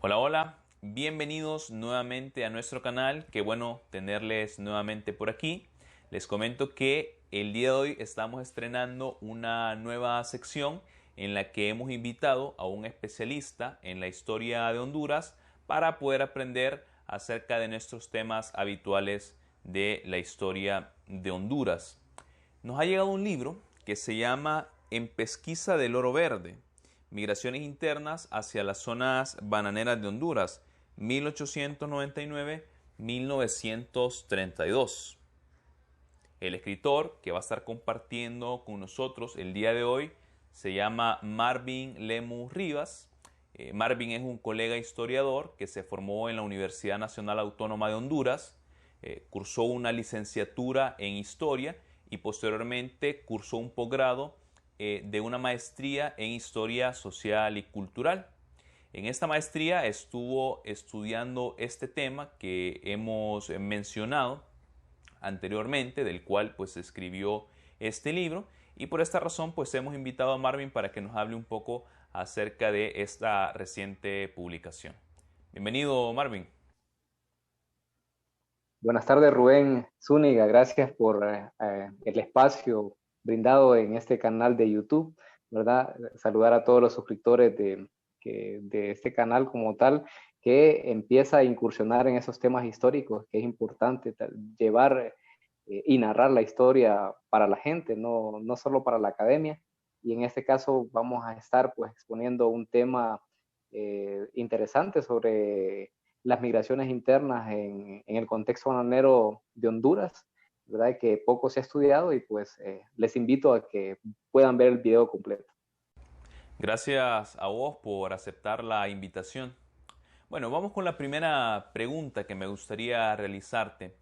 Hola, hola, bienvenidos nuevamente a nuestro canal, qué bueno tenerles nuevamente por aquí. Les comento que el día de hoy estamos estrenando una nueva sección en la que hemos invitado a un especialista en la historia de Honduras para poder aprender acerca de nuestros temas habituales de la historia de Honduras. Nos ha llegado un libro que se llama En pesquisa del oro verde, migraciones internas hacia las zonas bananeras de Honduras, 1899-1932. El escritor que va a estar compartiendo con nosotros el día de hoy se llama Marvin Lemus Rivas. Marvin es un colega historiador que se formó en la Universidad Nacional Autónoma de Honduras, cursó una licenciatura en historia y posteriormente cursó un posgrado de una maestría en historia social y cultural. En esta maestría estuvo estudiando este tema que hemos mencionado anteriormente, del cual pues escribió este libro, y por esta razón pues hemos invitado a Marvin para que nos hable un poco acerca de esta reciente publicación. Bienvenido, Marvin. Buenas tardes, Rubén Zúñiga. Gracias por el espacio brindado en este canal de YouTube, ¿verdad? Saludar a todos los suscriptores de este canal como tal, que empieza a incursionar en esos temas históricos, que es importante llevar y narrar la historia para la gente, no solo para la academia. Y en este caso vamos a estar pues exponiendo un tema interesante sobre las migraciones internas en el contexto bananero de Honduras, ¿verdad? Que poco se ha estudiado y pues les invito a que puedan ver el video completo. Gracias a vos por aceptar la invitación. Bueno, vamos con la primera pregunta que me gustaría realizarte.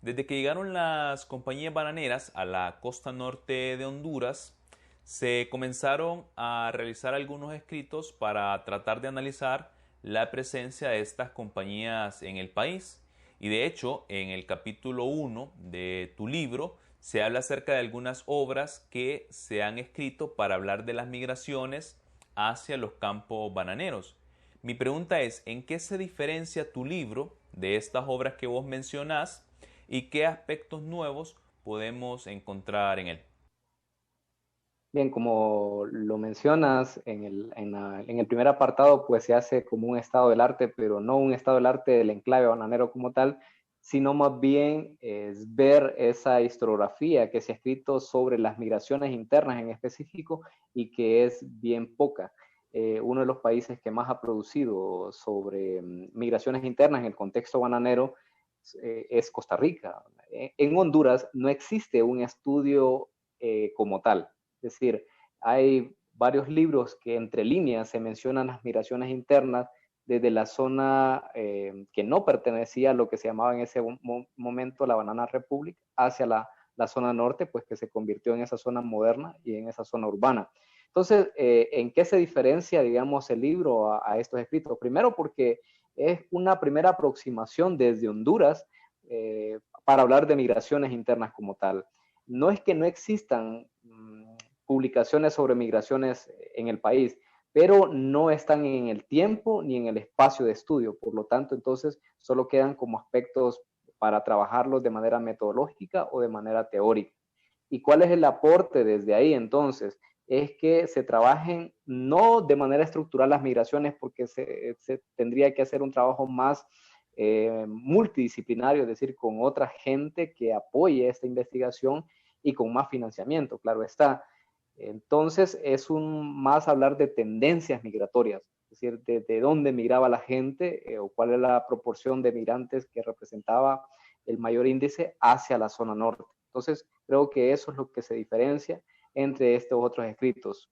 Desde que llegaron las compañías bananeras a la costa norte de Honduras, se comenzaron a realizar algunos escritos para tratar de analizar la presencia de estas compañías en el país. Y de hecho, en el capítulo 1 de tu libro se habla acerca de algunas obras que se han escrito para hablar de las migraciones hacia los campos bananeros. Mi pregunta es, ¿en qué se diferencia tu libro de estas obras que vos mencionás y qué aspectos nuevos podemos encontrar en él? Bien, como lo mencionas en el primer apartado, pues se hace como un estado del arte, pero no un estado del arte del enclave bananero como tal, sino más bien es ver esa historiografía que se ha escrito sobre las migraciones internas en específico y que es bien poca. Uno de los países que más ha producido sobre migraciones internas en el contexto bananero es Costa Rica. En Honduras no existe un estudio como tal. Es decir, hay varios libros que entre líneas se mencionan las migraciones internas desde la zona que no pertenecía a lo que se llamaba en ese momento la Banana Republic hacia la zona norte, pues que se convirtió en esa zona moderna y en esa zona urbana. Entonces, ¿en qué se diferencia, digamos, el libro a estos escritos? Primero, porque es una primera aproximación desde Honduras para hablar de migraciones internas como tal. No es que no existan publicaciones sobre migraciones en el país, pero no están en el tiempo ni en el espacio de estudio. Por lo tanto, entonces, solo quedan como aspectos para trabajarlos de manera metodológica o de manera teórica. ¿Y cuál es el aporte desde ahí entonces? Es que se trabajen no de manera estructural las migraciones porque se tendría que hacer un trabajo más multidisciplinario, es decir, con otra gente que apoye esta investigación y con más financiamiento, claro está. Entonces es un más hablar de tendencias migratorias, es decir, de dónde migraba la gente o cuál es la proporción de migrantes que representaba el mayor índice hacia la zona norte. Entonces creo que eso es lo que se diferencia entre estos otros escritos.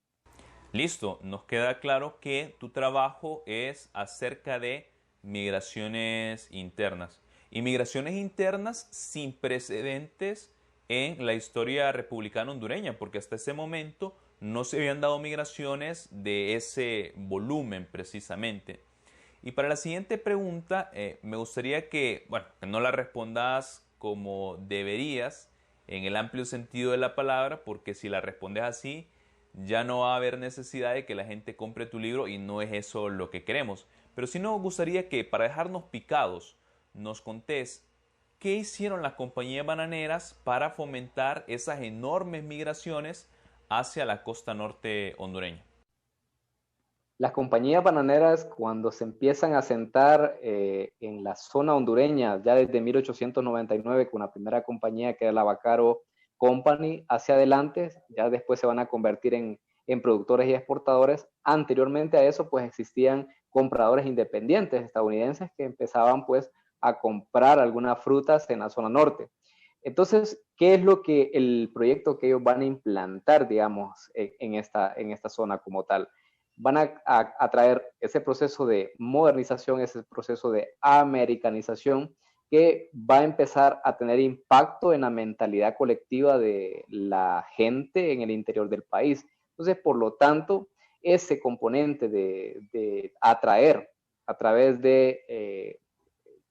Listo, nos queda claro que tu trabajo es acerca de migraciones internas. Y migraciones internas sin precedentes en la historia republicana hondureña, porque hasta ese momento no se habían dado migraciones de ese volumen precisamente. Y para la siguiente pregunta, me gustaría que, bueno, que no la respondas como deberías, en el amplio sentido de la palabra, porque si la respondes así, ya no va a haber necesidad de que la gente compre tu libro y no es eso lo que queremos. pero sí nos gustaría que, para dejarnos picados, nos contés qué hicieron las compañías bananeras para fomentar esas enormes migraciones hacia la costa norte hondureña. Las compañías bananeras, cuando se empiezan a sentar en la zona hondureña, ya desde 1899, con la primera compañía que era la Bacaro Company, hacia adelante, ya después se van a convertir en productores y exportadores. Anteriormente a eso, pues existían compradores independientes estadounidenses que empezaban pues a comprar algunas frutas en la zona norte. Entonces, ¿qué es lo que el proyecto que ellos van a implantar, digamos, en esta zona como tal? Van a traer ese proceso de modernización, ese proceso de americanización que va a empezar a tener impacto en la mentalidad colectiva de la gente en el interior del país. Entonces, por lo tanto, ese componente de atraer a través de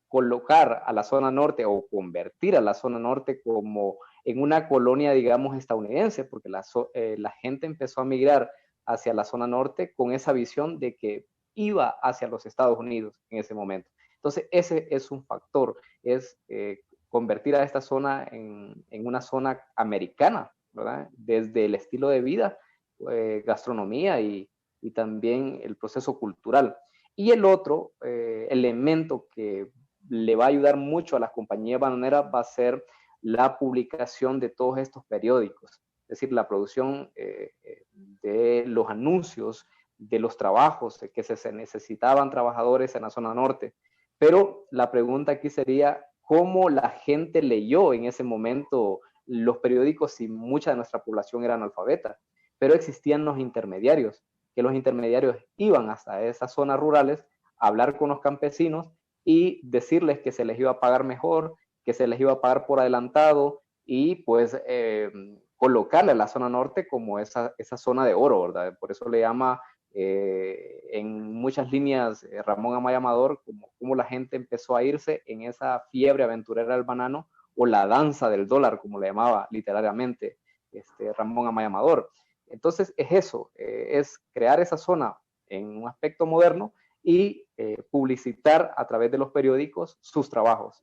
colocar a la zona norte o convertir a la zona norte como en una colonia, digamos, estadounidense, porque la gente empezó a migrar hacia la zona norte con esa visión de que iba hacia los Estados Unidos en ese momento. Entonces, ese es un factor, es convertir a esta zona en una zona americana, ¿verdad? Desde el estilo de vida, gastronomía y también el proceso cultural. Y el otro elemento que le va a ayudar mucho a las compañías bananeras va a ser la publicación de todos estos periódicos, es decir, la producción de los anuncios, de los trabajos, de que se necesitaban trabajadores en la zona norte. Pero la pregunta aquí sería, ¿cómo la gente leyó en ese momento los periódicos si mucha de nuestra población era analfabeta? Pero existían los intermediarios, que los intermediarios iban hasta esas zonas rurales a hablar con los campesinos y decirles que se les iba a pagar mejor, que se les iba a pagar por adelantado y pues colocarle a la zona norte como esa zona de oro, ¿verdad? Por eso le llama en muchas líneas Ramón Amaya Amador, como la gente empezó a irse en esa fiebre aventurera del banano o la danza del dólar, como le llamaba literariamente Ramón Amaya Amador. Entonces es eso, es crear esa zona en un aspecto moderno y publicitar a través de los periódicos sus trabajos.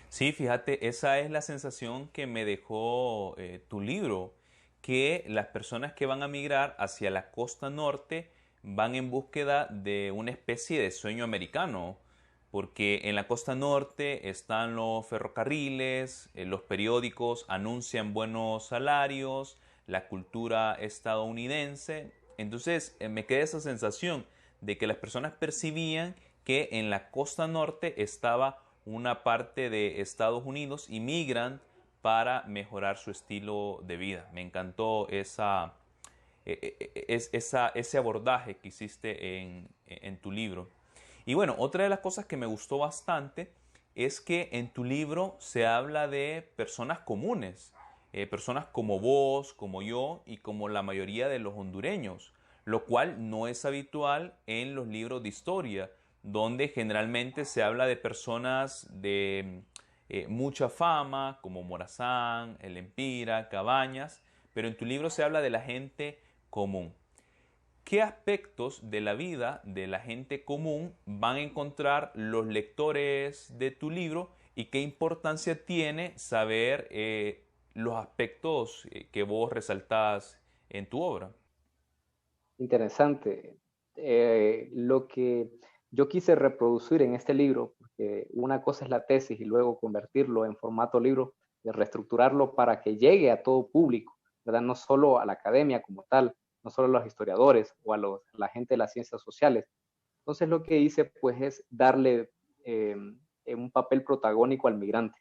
Sí, fíjate, esa es la sensación que me dejó tu libro, que las personas que van a migrar hacia la costa norte van en búsqueda de una especie de sueño americano, porque en la costa norte están los ferrocarriles, los periódicos anuncian buenos salarios, la cultura estadounidense. Entonces me queda esa sensación de que las personas percibían que en la costa norte estaba una parte de Estados Unidos y migran para mejorar su estilo de vida. Me encantó ese abordaje que hiciste en tu libro. Y bueno, otra de las cosas que me gustó bastante es que en tu libro se habla de personas comunes, personas como vos, como yo y como la mayoría de los hondureños, lo cual no es habitual en los libros de historia, donde generalmente se habla de personas de mucha fama, como Morazán, El Empira, Cabañas, pero en tu libro se habla de la gente común. ¿Qué aspectos de la vida de la gente común van a encontrar los lectores de tu libro y qué importancia tiene saber los aspectos que vos resaltás en tu obra? Interesante. Lo que yo quise reproducir en este libro, porque una cosa es la tesis y luego convertirlo en formato libro y reestructurarlo para que llegue a todo público, ¿verdad? No solo a la academia como tal, no solo a los historiadores o a la gente de las ciencias sociales. Entonces lo que hice pues es darle un papel protagónico al migrante.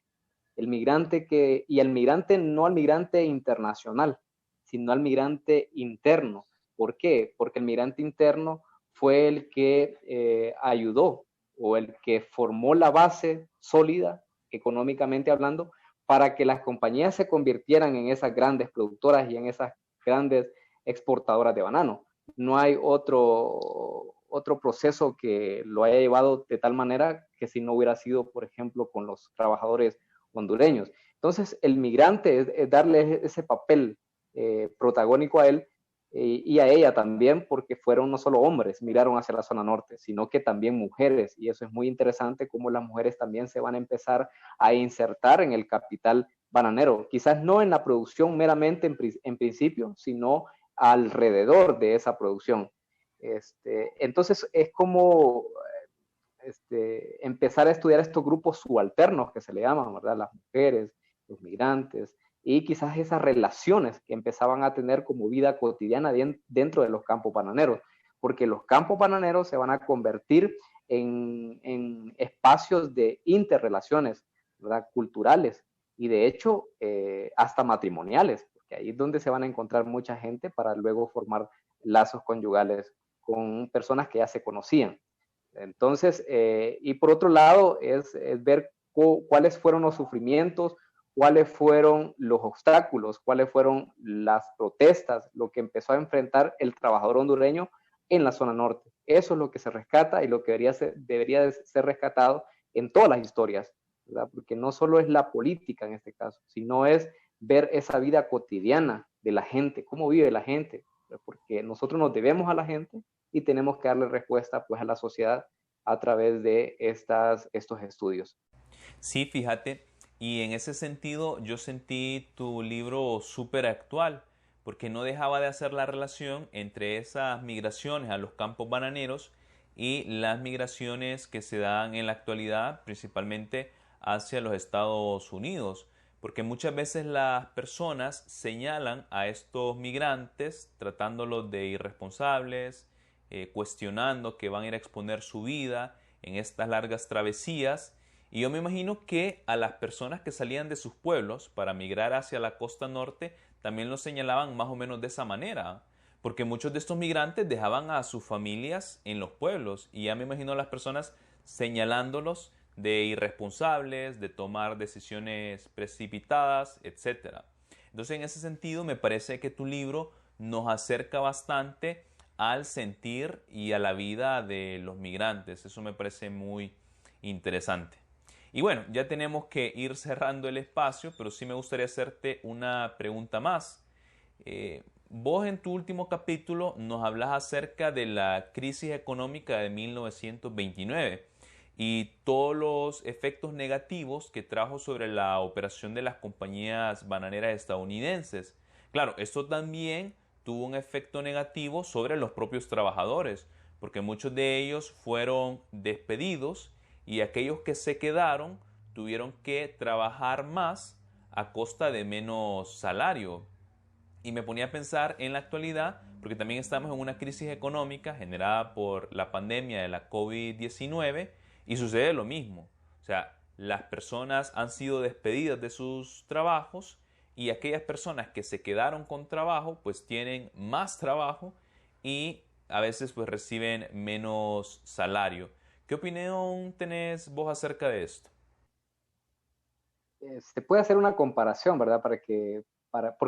El migrante y al migrante no al migrante internacional, sino al migrante interno. ¿Por qué? Porque el migrante interno fue el que ayudó o el que formó la base sólida, económicamente hablando, para que las compañías se convirtieran en esas grandes productoras y en esas grandes exportadoras de banano. No hay otro proceso que lo haya llevado de tal manera que si no hubiera sido, por ejemplo, con los trabajadores hondureños. Entonces, el migrante es darle ese papel protagónico a él y a ella también, porque fueron no solo hombres, miraron hacia la zona norte, sino que también mujeres, y eso es muy interesante cómo las mujeres también se van a empezar a insertar en el capital bananero, quizás no en la producción meramente en principio, sino alrededor de esa producción. Entonces es como empezar a estudiar estos grupos subalternos que se le llaman, ¿verdad? Las mujeres, los migrantes, y quizás esas relaciones que empezaban a tener como vida cotidiana dentro de los campos bananeros, porque los campos bananeros se van a convertir en espacios de interrelaciones, ¿verdad? Culturales y de hecho hasta matrimoniales, porque ahí es donde se van a encontrar mucha gente para luego formar lazos conyugales con personas que ya se conocían. Entonces, y por otro lado, es ver cuáles fueron los sufrimientos, cuáles fueron los obstáculos, cuáles fueron las protestas, lo que empezó a enfrentar el trabajador hondureño en la zona norte. Eso es lo que se rescata y lo que debería ser rescatado en todas las historias, ¿verdad? Porque no solo es la política en este caso, sino es ver esa vida cotidiana de la gente, cómo vive la gente, porque nosotros nos debemos a la gente y tenemos que darle respuesta pues a la sociedad a través de estos estudios. Sí, fíjate, y en ese sentido yo sentí tu libro súper actual, porque no dejaba de hacer la relación entre esas migraciones a los campos bananeros y las migraciones que se dan en la actualidad, principalmente hacia los Estados Unidos, porque muchas veces las personas señalan a estos migrantes tratándolos de irresponsables, cuestionando que van a ir a exponer su vida en estas largas travesías. Y yo me imagino que a las personas que salían de sus pueblos para migrar hacia la costa norte también lo señalaban más o menos de esa manera, porque muchos de estos migrantes dejaban a sus familias en los pueblos y ya me imagino a las personas señalándolos de irresponsables, de tomar decisiones precipitadas, etcétera. Entonces, en ese sentido, me parece que tu libro nos acerca bastante al sentir y a la vida de los migrantes. Eso me parece muy interesante. Y bueno, ya tenemos que ir cerrando el espacio, pero sí me gustaría hacerte una pregunta más. Vos en tu último capítulo nos hablas acerca de la crisis económica de 1929 y todos los efectos negativos que trajo sobre la operación de las compañías bananeras estadounidenses. Claro, esto también tuvo un efecto negativo sobre los propios trabajadores, porque muchos de ellos fueron despedidos y aquellos que se quedaron tuvieron que trabajar más a costa de menos salario. Y me ponía a pensar en la actualidad, porque también estamos en una crisis económica generada por la pandemia de la COVID-19 y sucede lo mismo. O sea, las personas han sido despedidas de sus trabajos y aquellas personas que se quedaron con trabajo pues tienen más trabajo y a veces pues reciben menos salario. ¿Qué opinión tenés vos acerca de esto? Se puede hacer una comparación, ¿verdad? Porque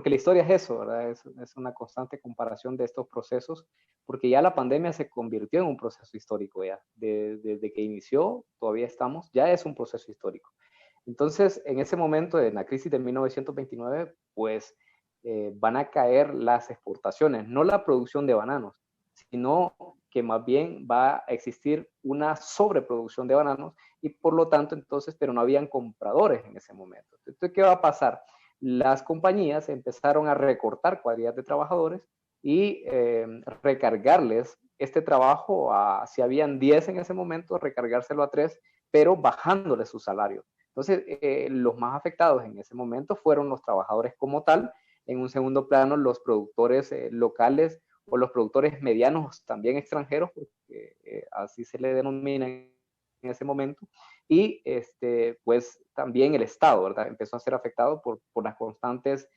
la historia es eso, ¿verdad? Es una constante comparación de estos procesos, porque ya la pandemia se convirtió en un proceso histórico ya. Desde que inició, todavía estamos, ya es un proceso histórico. Entonces, en ese momento, en la crisis de 1929, pues van a caer las exportaciones, no la producción de bananos, sino que más bien va a existir una sobreproducción de bananos y por lo tanto entonces, pero no habían compradores en ese momento. Entonces, ¿qué va a pasar? Las compañías empezaron a recortar cuadrillas de trabajadores y recargarles este trabajo a, si habían 10 en ese momento, recargárselo a 3, pero bajándole su salario. Entonces, los más afectados en ese momento fueron los trabajadores como tal, en un segundo plano los productores locales o los productores medianos también extranjeros, porque así se le denomina en ese momento, y pues también el Estado, ¿verdad? Empezó a ser afectado por las constantes,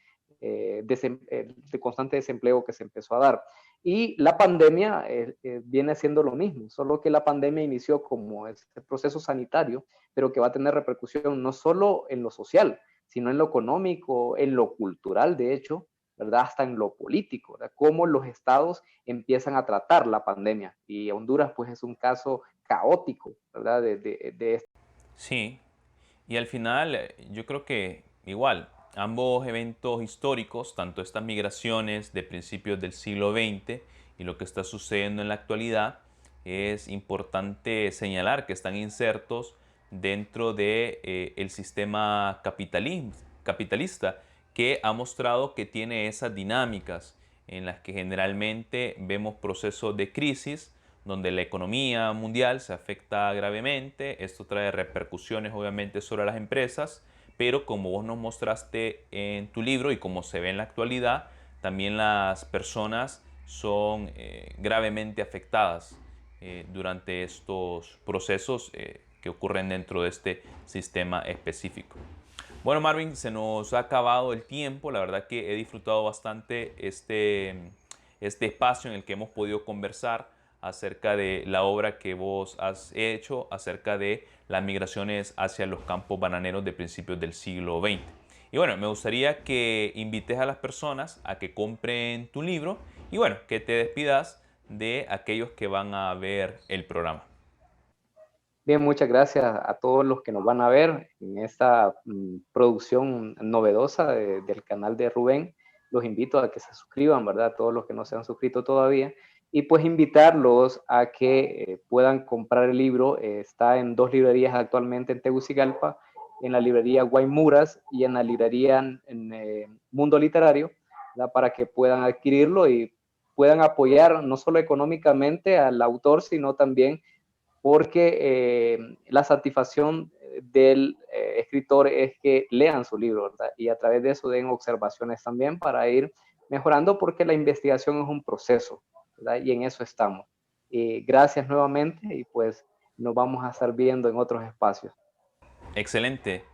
de constante desempleo que se empezó a dar. Y la pandemia viene siendo lo mismo, solo que la pandemia inició como este proceso sanitario, pero que va a tener repercusión no solo en lo social, sino en lo económico, en lo cultural, de hecho, ¿verdad? Hasta en lo político, ¿verdad? Cómo los estados empiezan a tratar la pandemia. Y Honduras, pues, es un caso caótico, ¿verdad? Sí, y al final yo creo que igual ambos eventos históricos, tanto estas migraciones de principios del siglo XX y lo que está sucediendo en la actualidad, es importante señalar que están insertos dentro de, el sistema capitalista que ha mostrado que tiene esas dinámicas en las que generalmente vemos procesos de crisis donde la economía mundial se afecta gravemente. Esto trae repercusiones obviamente sobre las empresas, pero como vos nos mostraste en tu libro y como se ve en la actualidad, también las personas son gravemente afectadas durante estos procesos que ocurren dentro de este sistema específico. Bueno, Marvin, se nos ha acabado el tiempo. La verdad que he disfrutado bastante este espacio en el que hemos podido conversar acerca de la obra que vos has hecho, acerca de las migraciones hacia los campos bananeros de principios del siglo XX. Y bueno, me gustaría que invites a las personas a que compren tu libro y bueno, que te despidas de aquellos que van a ver el programa. Bien, muchas gracias a todos los que nos van a ver en esta producción novedosa del canal de Rubén. Los invito a que se suscriban, ¿verdad? Todos los que no se han suscrito todavía. Y pues invitarlos a que puedan comprar el libro. Está en 2 librerías actualmente en Tegucigalpa, en la librería Guaymuras y en la librería Mundo Literario, ¿verdad? Para que puedan adquirirlo y puedan apoyar no solo económicamente al autor, sino también porque la satisfacción del escritor es que lean su libro, ¿verdad? Y a través de eso den observaciones también para ir mejorando, porque la investigación es un proceso, ¿verdad? Y en eso estamos. Gracias nuevamente y pues nos vamos a estar viendo en otros espacios. Excelente.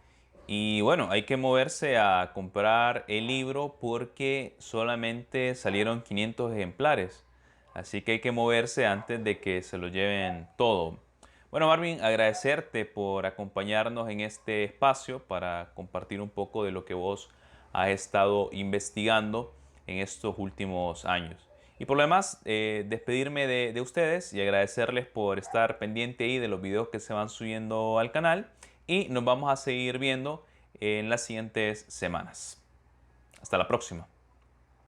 Y bueno, hay que moverse a comprar el libro porque solamente salieron 500 ejemplares. Así que hay que moverse antes de que se lo lleven todo. Bueno, Marvin, agradecerte por acompañarnos en este espacio para compartir un poco de lo que vos has estado investigando en estos últimos años. Y por lo demás, despedirme de ustedes y agradecerles por estar pendiente ahí de los videos que se van subiendo al canal y nos vamos a seguir viendo en las siguientes semanas. Hasta la próxima.